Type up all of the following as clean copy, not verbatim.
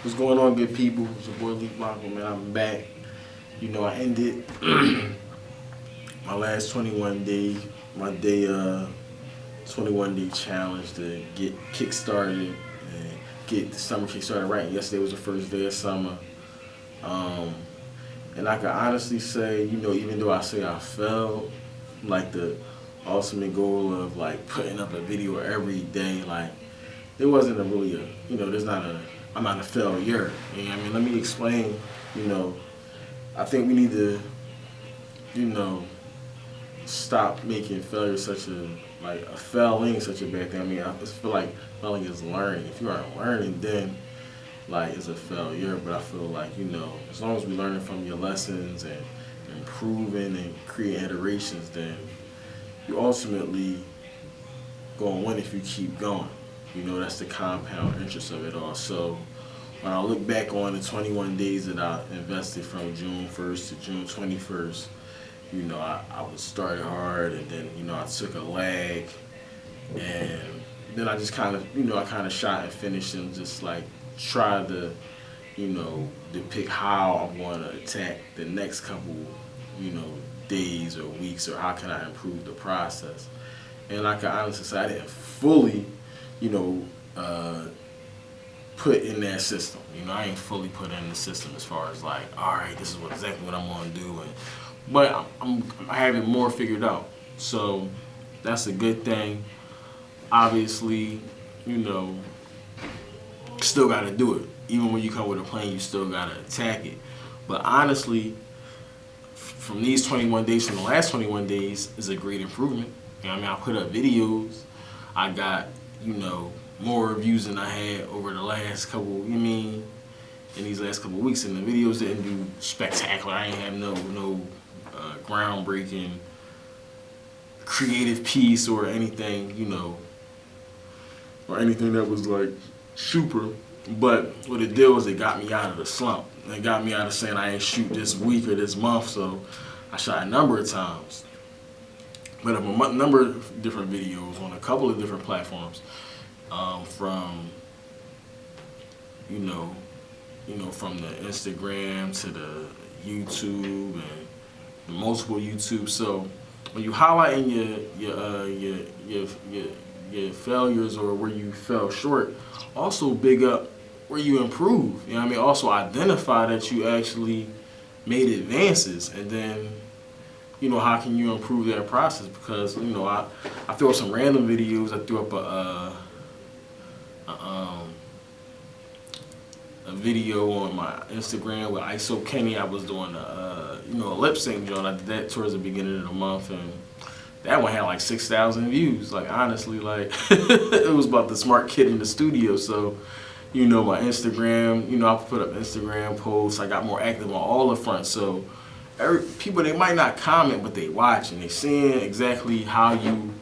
What's going on, good people? It's your boy Lee Blanco, man. I'm back. I ended my last 21 day, my day 21 day challenge to get kick started and get the summer kick started right. Yesterday was the first day of summer. Um, and I can honestly say, even though I say I failed, like the ultimate goal of like putting up a video every day, like there wasn't a really I'm not a failure. Let me explain, I think we need to, you know, stop making failure a failing such a bad thing. I just feel like failing is learning. If you aren't learning, then like it's a failure. But I feel like, as long as we're learning from your lessons and improving and creating iterations, then you ultimately going to win if you keep going. That's the compound interest of it all. So when I look back on the 21 days that I invested from June 1st to June 21st, I was started hard, and then, I took a lag, and then I just kind of, I kind of shot and finished and just like tried to, depict how I'm going to attack the next couple, days or weeks, or how can I improve the process. And I can honestly say I didn't fully, put in that system. I ain't fully put in the system as far as like, all right, this is exactly what I'm going to do. But I have it more figured out. So that's a good thing. Obviously, still got to do it. Even when you come with a plan, you still got to attack it. But honestly, from these 21 days, from the last 21 days, is a great improvement. I put up videos. I got, more reviews than I had over the last couple, in these last couple weeks. And the videos didn't do spectacular. I ain't have no groundbreaking creative piece or anything, or anything that was like super. But what it did was it got me out of the slump. It got me out of saying I ain't shoot this week or this month. So I shot a number of times. But a number of different videos on a couple of different platforms, from from the Instagram to the YouTube and the multiple YouTube. So when you highlighting your failures or where you fell short, also big up where you improve. Also identify that you actually made advances, and then how can you improve that process? Because I threw up some random videos. I threw up a video on my Instagram with ISO Kenny. I was doing a lip sync joint. I did that towards the beginning of the month, and that one had like 6,000 views. Like honestly, like it was about the smart kid in the studio. So my Instagram, I put up Instagram posts. I got more active on all the fronts. So people, they might not comment, but they watch and they seeing exactly how you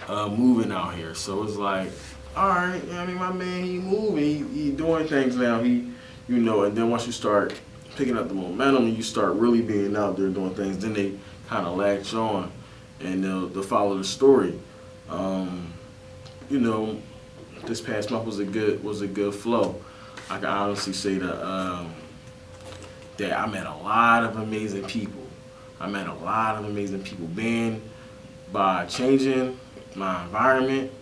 moving out here. So it's like, all right, my man, he moving, he doing things now. And then once you start picking up the momentum and you start really being out there doing things, then they kind of latch on and they'll follow the story. This past month was a good flow. I can honestly say that I met a lot of amazing people. By changing my environment,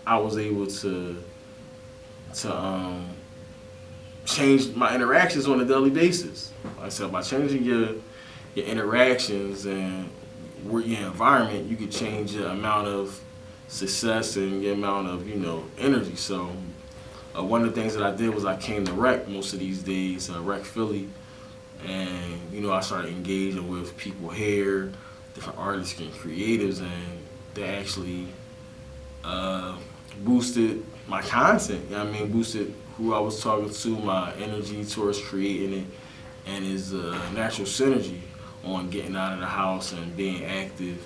I was able to change my interactions on a daily basis. Like I said, by changing your interactions and your environment, you could change the amount of success and your amount of energy. So one of the things that I did was I came to Rec most of these days, Rec Philly, and I started engaging with people here, different artists and creatives, and they actually boosted my content. Boosted who I was talking to, my energy towards creating it, and his natural synergy on getting out of the house and being active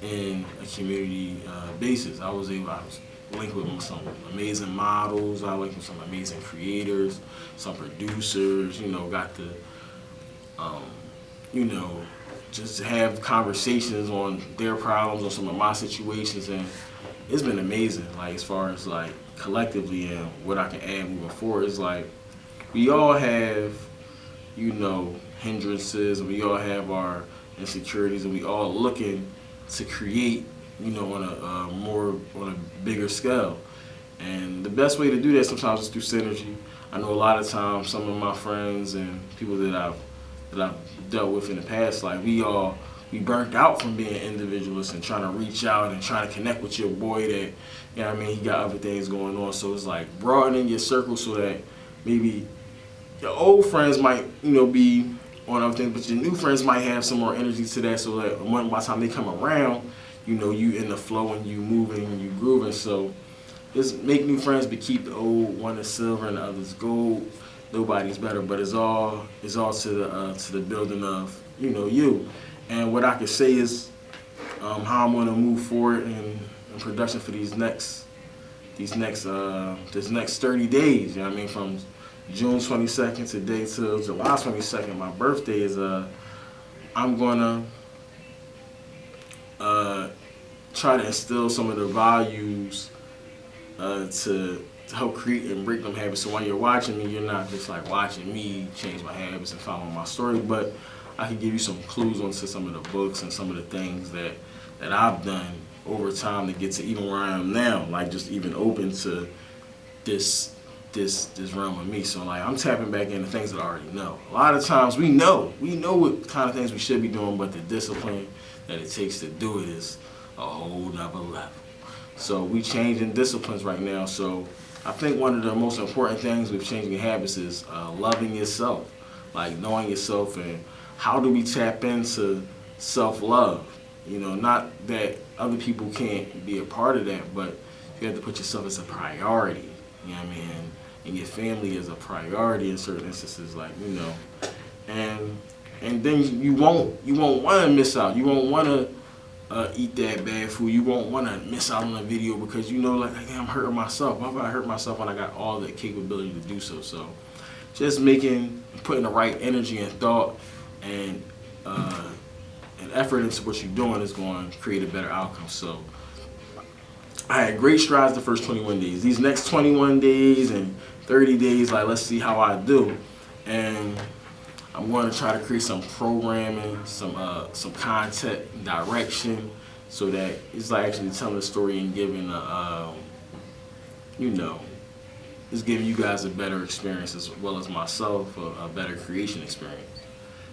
in a community basis. I was linked with some amazing models. I linked with some amazing creators, some producers. Got to just have conversations on their problems, on some of my situations, and it's been amazing. Like as far as like collectively and what I can add moving forward, it's like we all have, you know, hindrances, and we all have our insecurities, and we all looking to create, you know, on a bigger scale. And the best way to do that sometimes is through synergy. I know a lot of times some of my friends and people that I've dealt with in the past, like we burnt out from being individualists and trying to reach out and trying to connect with your boy that, you know what I mean, he got other things going on. So it's like broadening your circle so that maybe your old friends might, you know, be on other things, but your new friends might have some more energy to that, so that by the time they come around, you know, you in the flow and you moving and you grooving. So just make new friends, but keep the old. One is silver and the other's gold. Nobody's better, but it's all to the building of, you know, you. And what I can say is how I'm going to move forward in production for this next 30 days. You know what I mean? From June 22nd today till July 22nd, my birthday is. I'm gonna try to instill some of the values to help create and break them habits. So while you're watching me, you're not just like watching me change my habits and follow my story, but I can give you some clues onto some of the books and some of the things that I've done over time to get to even where I am now, like just even open to this realm of me. So like I'm tapping back into things that I already know. A lot of times we know what kind of things we should be doing, but the discipline that it takes to do it is a whole nother level. So we changing disciplines right now. So I think one of the most important things with changing habits is loving yourself, like knowing yourself, and how do we tap into self-love? You know, not that other people can't be a part of that, but you have to put yourself as a priority. You know what I mean? And your family is a priority in certain instances, like, you know, and then you won't want to miss out. You won't want to eat that bad food. You won't want to miss out on a video because you know, like, I'm hurting myself. Why would I hurt myself when I got all the capability to do so? So just putting the right energy and thought and effort into what you're doing is going to create a better outcome. So I had great strides the first 21 days. These next 21 days and 30 days, like, let's see how I do. And I'm going to try to create some programming, some content direction, so that it's like actually telling the story and giving you know, it's giving you guys a better experience as well as myself, a better creation experience.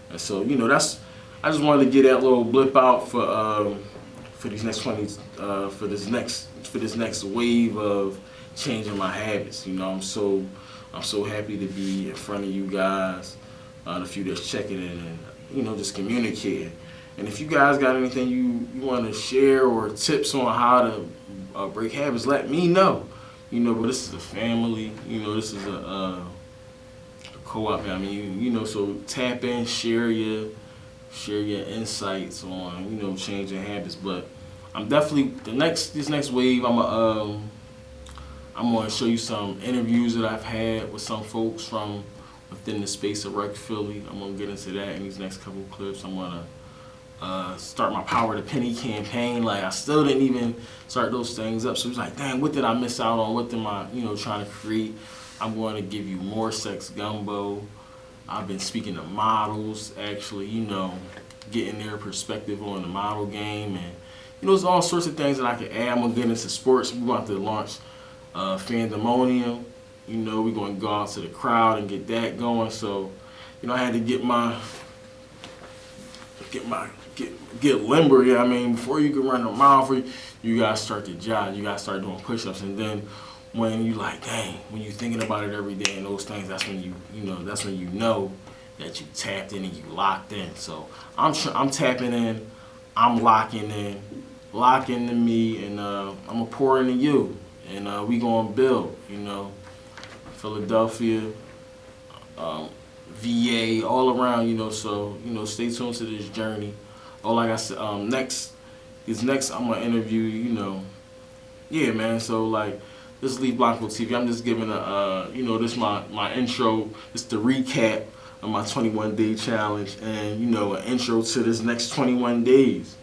And so, you know, I just wanted to get that little blip out for these next 20 for this next wave of changing my habits. You know, I'm so happy to be in front of you guys, the few that's checking in, and, you know, just communicating. And if you guys got anything you want to share or tips on how to break habits, let me know. You know, but this is a family. You know, this is a co-op. I mean, you know, so tap in, share your insights on, you know, changing habits. But I'm definitely this next wave. I'm gonna show you some interviews that I've had with some folks from within the space of Rec Philly. I'm gonna get into that in these next couple of clips. I'm gonna start my Power to Penny campaign. Like, I still didn't even start those things up. So it's like, dang, what did I miss out on? What am I, you know, trying to create? I'm going to give you more sex gumbo. I've been speaking to models, actually, you know, getting their perspective on the model game, and, you know, there's all sorts of things that I can add. I'm gonna get into sports. We're going to launch Fandemonium. You know, we're going to go out to the crowd and get that going. So, you know, I had to get limber. Yeah, I mean, before you can run a mile, you gotta start to jog. You gotta start doing push-ups, and then when you like, dang, when you're thinking about it every day and those things, that's when you know that you tapped in and you locked in. So I'm tapping in, I'm locking to me, and I'm gonna pour into you, and we gonna build. You know, Philadelphia, VA, all around. You know, so, you know, stay tuned to this journey. Oh, like I said, next I'm gonna interview. You know, yeah, man. So like, this is Lee Blanco TV. I'm just giving you know, this my intro. This the recap of my 21-day challenge, and, you know, an intro to this next 21 days.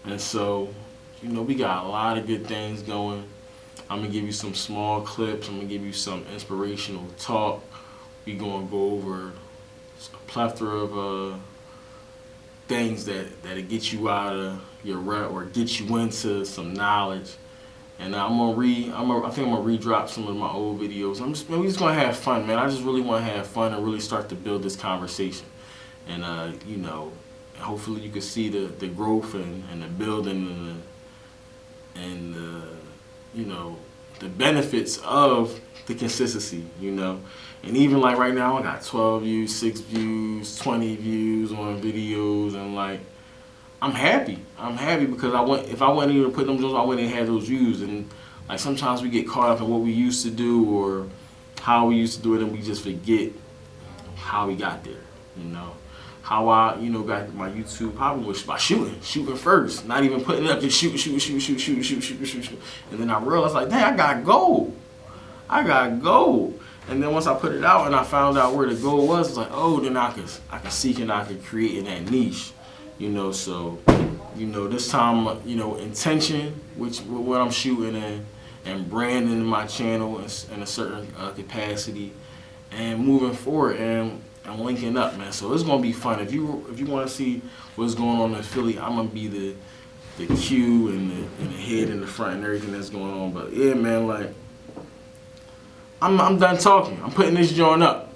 And so, you know, we got a lot of good things going. I'm gonna give you some small clips. I'm gonna give you some inspirational talk. We gonna go over a plethora of things that'll get you out of your rut or get you into some knowledge. And I think I'm gonna redrop some of my old videos. We just gonna have fun, man. I just really want to have fun and really start to build this conversation. And you know, hopefully you can see the growth and the building and the you know, the benefits of the consistency, you know. And even like right now, I got 12 views, 6 views, 20 views on videos, and like, I'm happy. I'm happy because if I wouldn't even put them those, I wouldn't have had those views. And like sometimes we get caught up in what we used to do or how we used to do it, and we just forget how we got there, you know. How I, you know, got my YouTube probably was by shooting first, not even putting it up, just shoot. And then I realized like, dang, I got gold. And then once I put it out and I found out where the goal was, it's like, oh, then I could seek and I could create in that niche, you know. So, you know, this time, you know, intention, with what I'm shooting and branding my channel in a certain capacity, and moving forward and linking up, man. So it's gonna be fun. If you want to see what's going on in Philly, I'm gonna be the cue and the head and the front and everything that's going on. But yeah, man, like I'm done talking. I'm putting this joint up.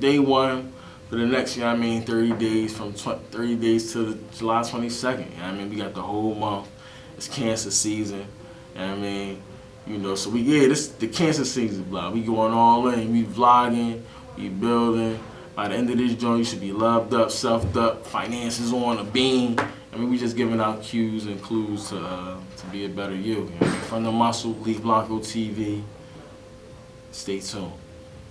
Day one for the next, you know what I mean, 30 days from 30 days to July 22nd. You know what I mean, we got the whole month. It's cancer season. You know what I mean, you know. So this the cancer season, blah. We going all in. We vlogging. We building. By the end of this joint, you should be loved up, selfed up, finances on a beam. I mean, we just giving out cues and clues to be a better you. You know? From the Muscle, Lee Blanco TV. Stay tuned.